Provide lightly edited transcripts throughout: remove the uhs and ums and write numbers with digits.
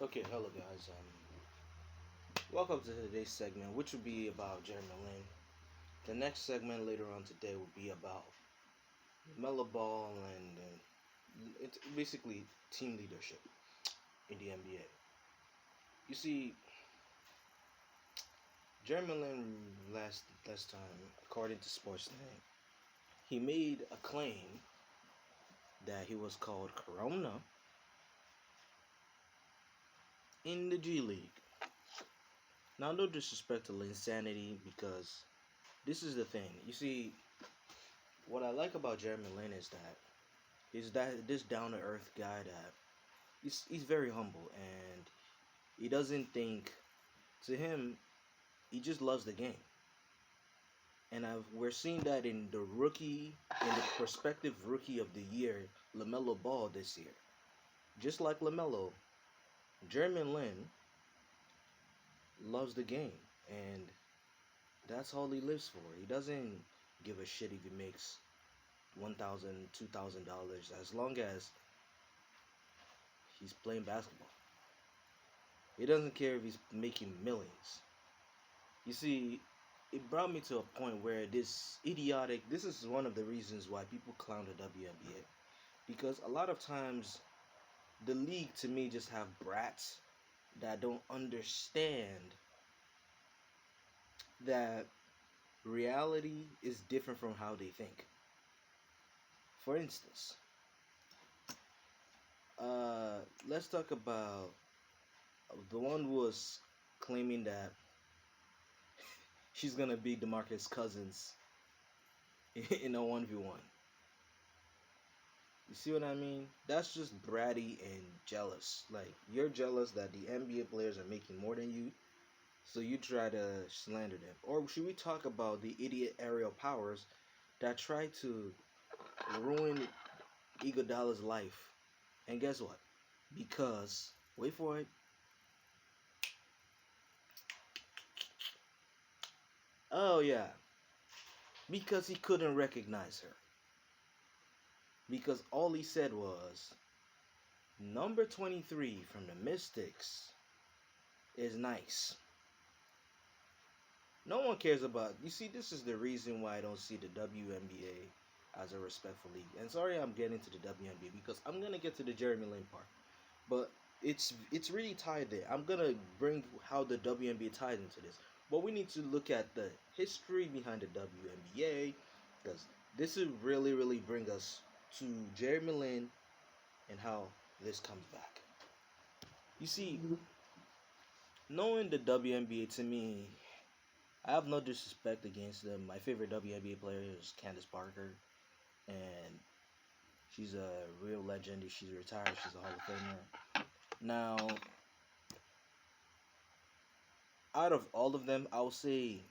Okay, hello guys. Welcome to today's segment, which will be about Jeremy Lin. The next segment later on today will be about Mellow Ball and it's basically team leadership in the NBA. You see, Jeremy Lin last time, according to Sportsnet, he made a claim that he was called Corona in the G League. Now, no disrespect to Linsanity because this is the thing. You see, what I like about Jeremy Lin is that he's this down to earth guy that he's very humble and he doesn't think to him he just loves the game. And we're seeing that in the prospective rookie of the year, LaMelo Ball this year. Just like LaMelo, Jeremy Lin loves the game and that's all he lives for. He doesn't give a shit if he makes $1,000, $2,000 as long as he's playing basketball. He doesn't care if he's making millions. You see, it brought me to a point where this is one of the reasons why people clown the WNBA. Because a lot of times, the league to me just have brats that don't understand that reality is different from how they think. For instance, let's talk about the one who was claiming that she's gonna beat DeMarcus Cousins in a 1v1. You see what I mean? That's just bratty and jealous. Like, you're jealous that the NBA players are making more than you, so you try to slander them. Or should we talk about the idiot aerial powers that try to ruin Iguodala's life? And guess what? Because, wait for it, oh yeah, because he couldn't recognize her. Because all he said was, number 23 from the Mystics is nice. No one cares about. You see, this is the reason why I don't see the WNBA as a respectful league. And sorry, I'm getting to the WNBA because I'm gonna get to the Jeremy Lin part, but it's really tied there. I'm gonna bring how the WNBA ties into this, but we need to look at the history behind the WNBA because this will really bring us to Jeremy Lin and how this comes back. You see, knowing the WNBA to me, I have no disrespect against them. My favorite WNBA player is Candace Parker, and she's a real legend. She's retired. She's a Hall of Famer. Now, out of all of them, I'll say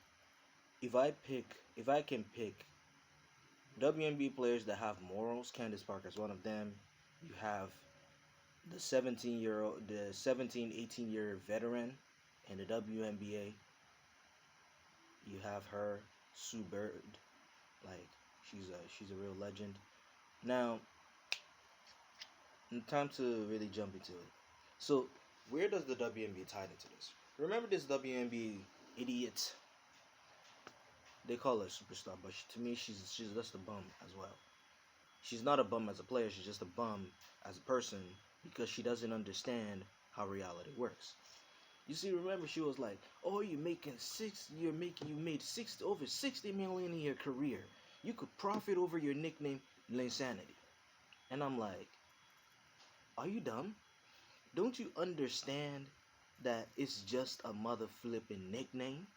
if I can pick WNBA players that have morals, Candace Parker is one of them. You have the 17, 18-year veteran in the WNBA. You have her, Sue Bird, like she's a real legend. Now, time to really jump into it. So, where does the WNBA tie into this? Remember this WNBA idiot? They call her a superstar, but to me, she's just a bum as well. She's not a bum as a player. She's just a bum as a person because she doesn't understand how reality works. You see, remember she was like, "Oh, you made over 60 million in your career. You could profit over your nickname, Linsanity." And I'm like, "Are you dumb? Don't you understand that it's just a mother flipping nickname?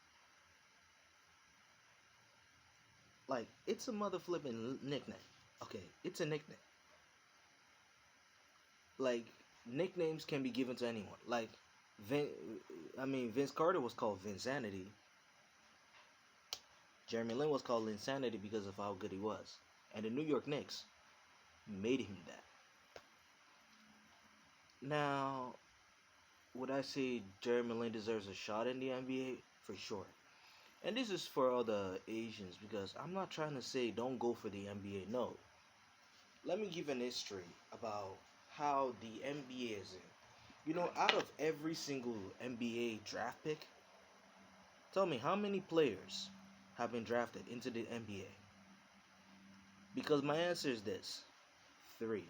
Like, it's a mother flipping nickname. Okay, it's a nickname. Like, nicknames can be given to anyone. Like, Vince Carter was called Vinsanity. Jeremy Lin was called Linsanity because of how good he was. And the New York Knicks made him that. Now, would I say Jeremy Lin deserves a shot in the NBA? For sure. And this is for all the Asians because I'm not trying to say don't go for the NBA. No. Let me give an history about how the NBA is in. Out of every single NBA draft pick, tell me how many players have been drafted into the NBA? Because my answer is this: three.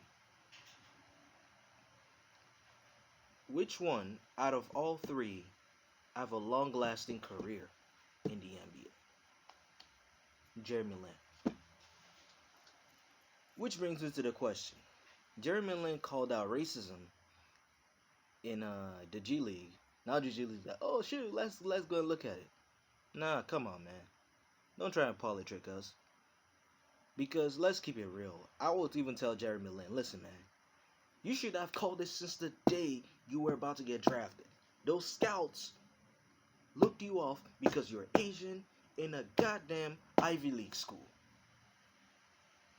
Which one out of all three have a long-lasting career in the NBA? Jeremy Lin. Which brings me to the question. Jeremy Lin called out racism in the G League. Now the G League's like, oh shoot, let's go and look at it. Nah, come on, man. Don't try and politrick us. Because let's keep it real. I will even tell Jeremy Lin, listen, man, you should have called this since the day you were about to get drafted. Those scouts looked you off because you're Asian in a goddamn Ivy League school.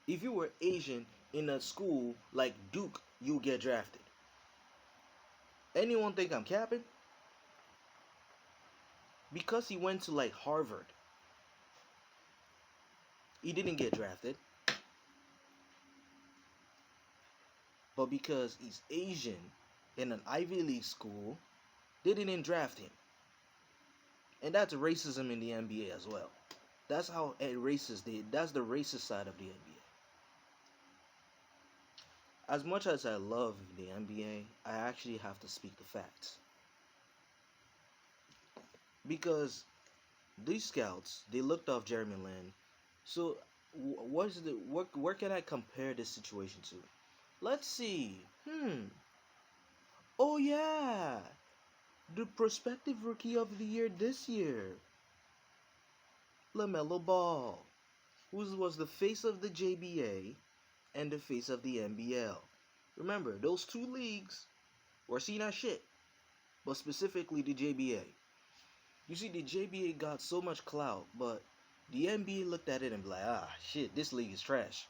If you were Asian in a school like Duke, you'll get drafted. Anyone think I'm capping? Because he went to like Harvard, he didn't get drafted. But because he's Asian in an Ivy League school, they didn't draft him. And that's racism in the NBA as well. That's how that's the racist side of the NBA. As much as I love the NBA, I actually have to speak the facts. Because these scouts, they looked off Jeremy Lin. So where can I compare this situation to? Let's see. Oh yeah. The prospective rookie of the year this year. LaMelo Ball. Who was the face of the JBA and the face of the NBL. Remember, those two leagues were seen as shit. But specifically the JBA. You see, the JBA got so much clout, but the NBA looked at it and be like, shit, this league is trash.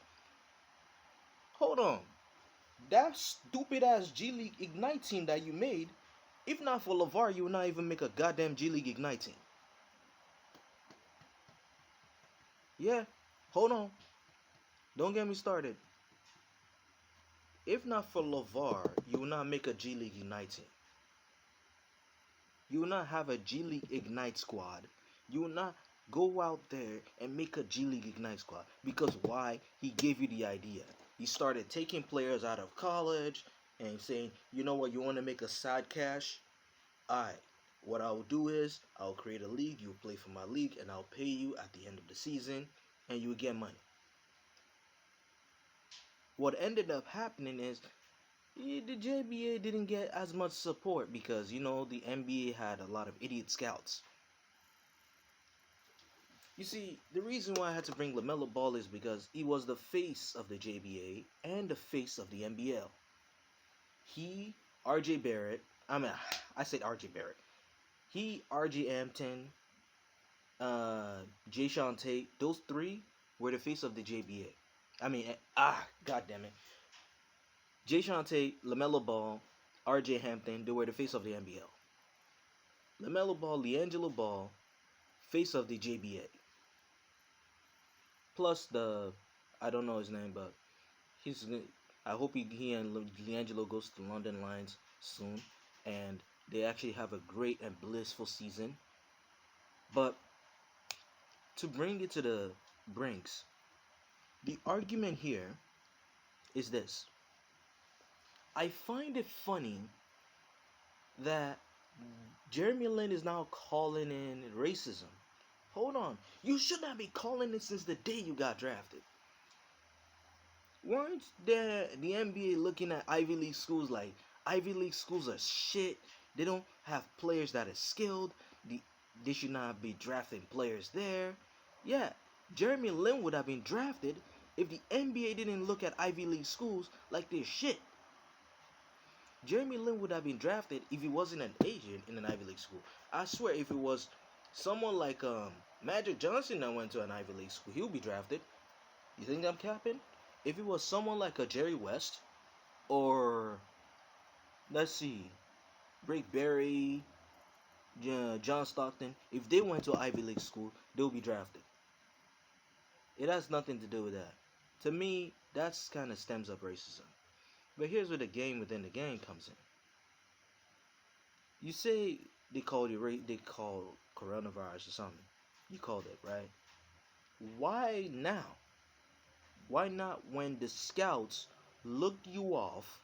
Hold on. That stupid ass G League Ignite team that you made, if not for LeVar, you would not even make a goddamn G League Ignite team. Yeah, hold on. Don't get me started. If not for LeVar, you will not make a G League Ignite team. You will not have a G League Ignite squad. You will not go out there and make a G League Ignite squad. Because why? He gave you the idea. He started taking players out of college and saying, you know what, you want to make a side cash? Alright, what I'll do is I'll create a league, you'll play for my league, and I'll pay you at the end of the season, and you'll get money. What ended up happening is the JBA didn't get as much support because, the NBA had a lot of idiot scouts. You see, the reason why I had to bring LaMelo Ball is because he was the face of the JBA and the face of the NBL. He, RJ Barrett, I said RJ Barrett. He, RJ Hampton, Jay Sean Tate, those three were the face of the JBA. God damn it. Jay Sean Tate, LaMelo Ball, RJ Hampton, they were the face of the NBL. LaMelo Ball, LiAngelo Ball, face of the JBA. Plus I don't know his name, but I hope he and LiAngelo goes to the London Lions soon, and they actually have a great and blissful season. But to bring it to the brinks, the argument here is this. I find it funny that Jeremy Lin is now calling in racism. Hold on. You should not be calling it since the day you got drafted. Weren't the NBA looking at Ivy League schools like Ivy League schools are shit? They don't have players that are skilled. They should not be drafting players there. Yeah, Jeremy Lin would have been drafted if the NBA didn't look at Ivy League schools like they're shit. Jeremy Lin would have been drafted if he wasn't an Asian in an Ivy League school. I swear, if it was someone like Magic Johnson that went to an Ivy League school, he would be drafted. You think I'm capping? If it was someone like a Jerry West, or let's see, Rick Barry, John Stockton, if they went to Ivy League school, they'll be drafted. It has nothing to do with that. To me, that's kind of stems up racism. But here's where the game within the game comes in. You say they call coronavirus or something. You called it, right? Why now? Why not when the scouts look you off,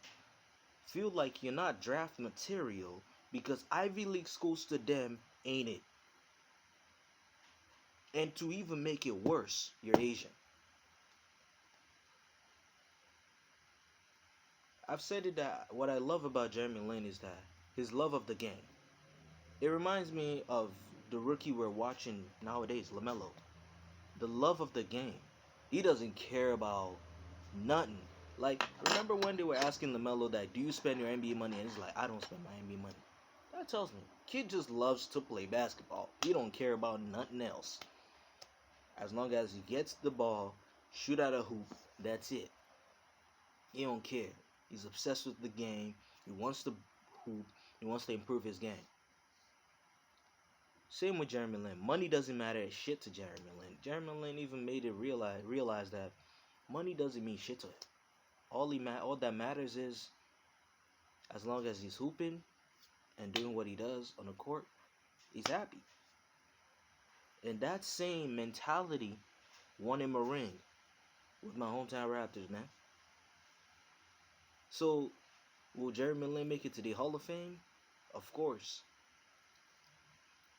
feel like you're not draft material because Ivy League schools to them ain't it? And to even make it worse, you're Asian. I've said it that what I love about Jeremy Lin is that his love of the game. It reminds me of the rookie we're watching nowadays, LaMelo. The love of the game. He doesn't care about nothing. Like, remember when they were asking LaMelo that, do you spend your NBA money? And he's like, I don't spend my NBA money. That tells me, kid just loves to play basketball. He don't care about nothing else. As long as he gets the ball, shoot at a hoop, that's it. He don't care. He's obsessed with the game. He wants to hoop. He wants to improve his game. Same with Jeremy Lin. Money doesn't matter shit to Jeremy Lin. Jeremy Lin even made it realize that money doesn't mean shit to him. All that matters is as long as he's hooping and doing what he does on the court, he's happy. And that same mentality won him a ring with my hometown Raptors, man. So, will Jeremy Lin make it to the Hall of Fame? Of course.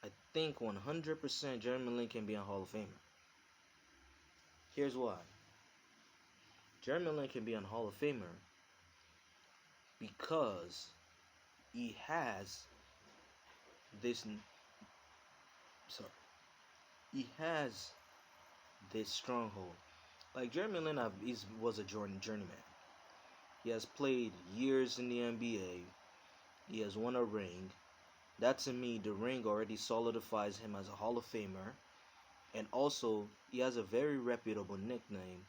I think 100% Jeremy Lin can be a Hall of Famer. Here's why. Jeremy Lin can be a Hall of Famer because he has this sorry he has this stronghold. Like Jeremy Lin was a journeyman. He has played years in the NBA. He has won a ring. That to me, the ring already solidifies him as a Hall of Famer. And also, he has a very reputable nickname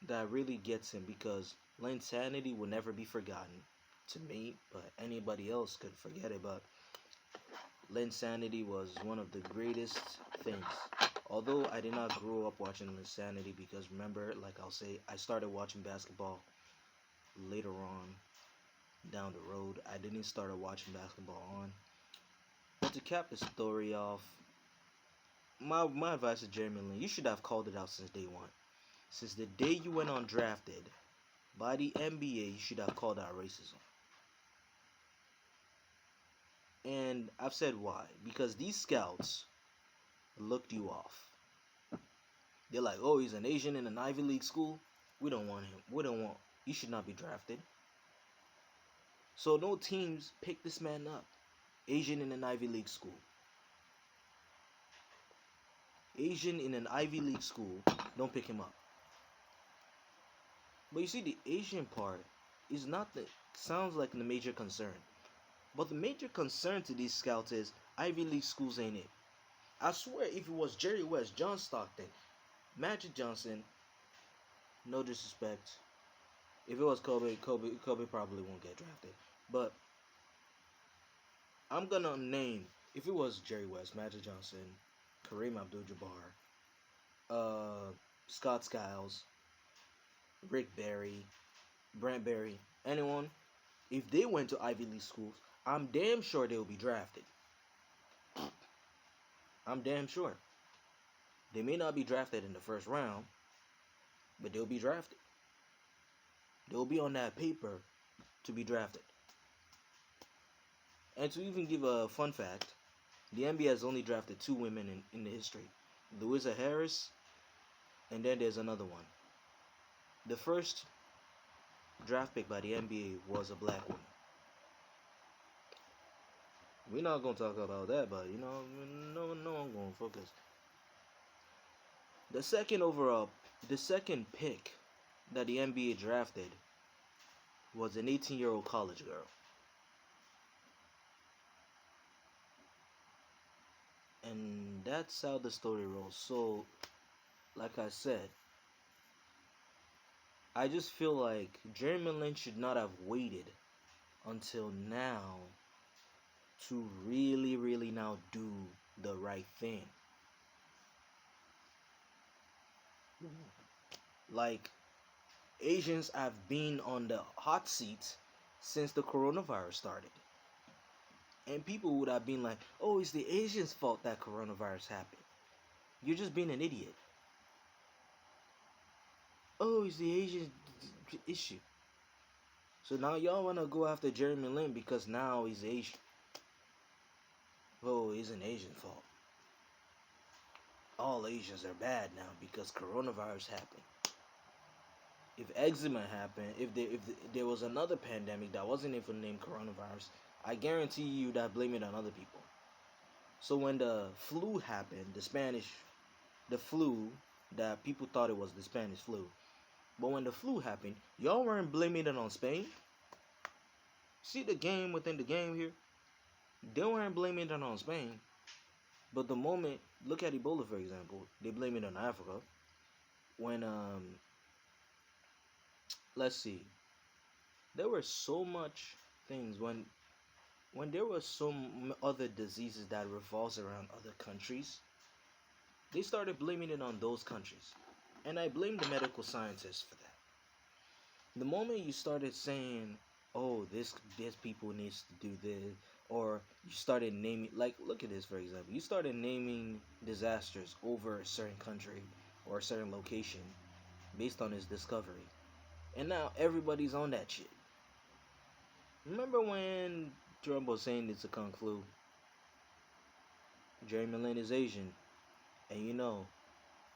that really gets him because Linsanity will never be forgotten to me, but anybody else could forget it. But Linsanity was one of the greatest things. Although I did not grow up watching Linsanity because remember, like I'll say, I started watching basketball later on down the road. I didn't start watching basketball on. But to cap the story off, my advice to Jeremy Lin, you should have called it out since day one. Since the day you went undrafted by the NBA, you should have called out racism. And I've said why. Because these scouts looked you off. They're like, oh, he's an Asian in an Ivy League school. We don't want him. He should not be drafted. So no teams pick this man up. Asian in an Ivy League school. Asian in an Ivy League school, don't pick him up. But you see, the Asian part is not sounds like the major concern. But the major concern to these scouts is Ivy League schools ain't it. I swear, if it was Jerry West, John Stockton, Magic Johnson, no disrespect. If it was Kobe probably won't get drafted. But I'm gonna name, if it was Jerry West, Magic Johnson, Kareem Abdul-Jabbar, Scott Skiles, Rick Barry, Brent Barry, anyone, if they went to Ivy League schools, I'm damn sure they'll be drafted. I'm damn sure. They may not be drafted in the first round, but they'll be drafted. They'll be on that paper to be drafted. And to even give a fun fact, the NBA has only drafted 2 women in the history. Louisa Harris, and then there's another one. The first draft pick by the NBA was a black woman. We're not going to talk about that, but no one going to focus. The second pick that the NBA drafted was an 18-year-old college girl. And that's how the story rolls. So, like I said, I just feel like Jeremy Lin should not have waited until now to really, really now do the right thing. Like, Asians have been on the hot seat since the coronavirus started. And people would have been like, oh, it's the Asians' fault that coronavirus happened. You're just being an idiot. Oh, it's the Asian issue. So now y'all want to go after Jeremy Lin because now he's Asian. Oh, it's an Asian fault. All Asians are bad now because coronavirus happened. If eczema happened, if there was another pandemic that wasn't even named coronavirus, I guarantee you that blame it on other people. So when the flu happened, the flu that people thought it was the Spanish flu, but when the flu happened, y'all weren't blaming it on Spain. See the game within the game here? They weren't blaming it on Spain. But the moment, look at Ebola for example, they blame it on Africa. When let's see, there were so much things when there were some other diseases that revolves around other countries, they started blaming it on those countries. And I blame the medical scientists for that. The moment you started saying, "Oh, this people needs to do this," or you started naming, like, look at this for example, you started naming disasters over a certain country or a certain location based on its discovery, and now everybody's on that shit. Remember when Trump was saying it's a kung flu? Jeremy Lin is Asian, and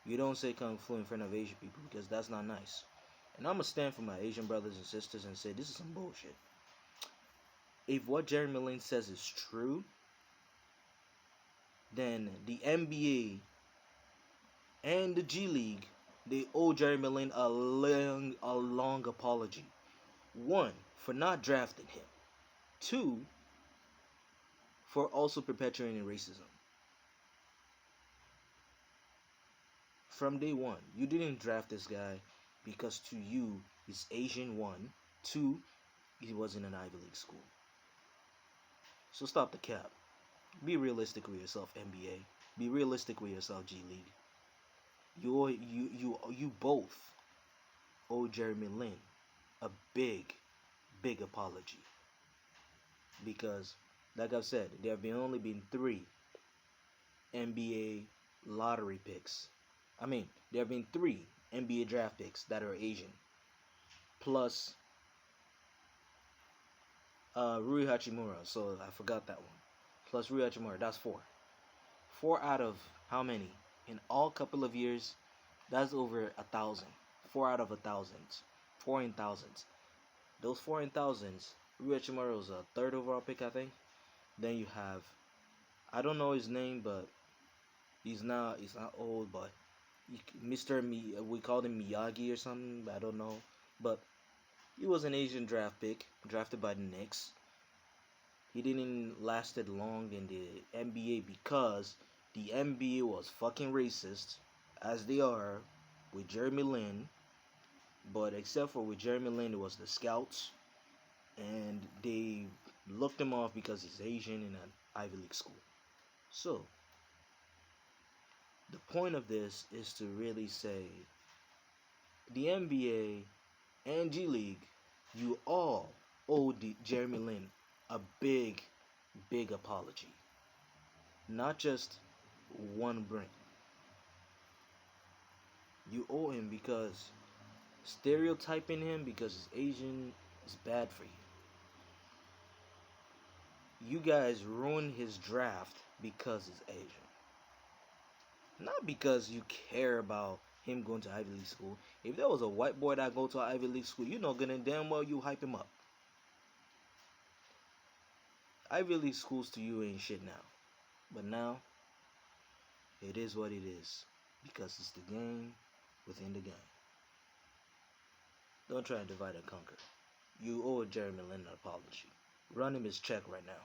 you don't say kung flu in front of Asian people because that's not nice. And I'm gonna stand for my Asian brothers and sisters and say this is some bullshit. If what Jeremy Lin says is true, then the NBA and the G League, they owe Jeremy Lin a long apology. One, for not drafting him. Two, for also perpetuating racism. From day one, you didn't draft this guy because to you he's Asian. One, two, he was in an Ivy League school. So stop the cap. Be realistic with yourself, NBA. Be realistic with yourself, G League. You both owe Jeremy Lin a big apology because, like I've said, there have only been 3 NBA lottery picks. There have been 3 NBA draft picks that are Asian, plus Rui Hachimura. So I forgot that one. Plus Rui Hachimura, that's 4. 4 out of how many? In all couple of years, that's over 1,000. 4 out of 1,000. 4 in thousands. Those 4 in thousands, Rui Hachimura was a 3rd overall pick, I think. Then you have, I don't know his name, but he's not old, but we called him Miyagi or something. I don't know, but he was an Asian draft pick, drafted by the Knicks. He didn't lasted long in the NBA because the NBA was fucking racist, as they are with Jeremy Lin. But except for with Jeremy Lin, it was the scouts, and they looked him off because he's Asian in an Ivy League school. So the point of this is to really say the NBA and G League, you all owe Jeremy Lin a big apology. Not just one bring. You owe him because stereotyping him because he's Asian is bad for you. You guys ruined his draft because he's Asian. Not because you care about him going to Ivy League school. If there was a white boy that go to Ivy League school, you know good and damn well you hype him up. Ivy League schools to you ain't shit now. But now, it is what it is. Because it's the game within the game. Don't try and divide and conquer. You owe Jeremy Lin an apology. Run him his check right now.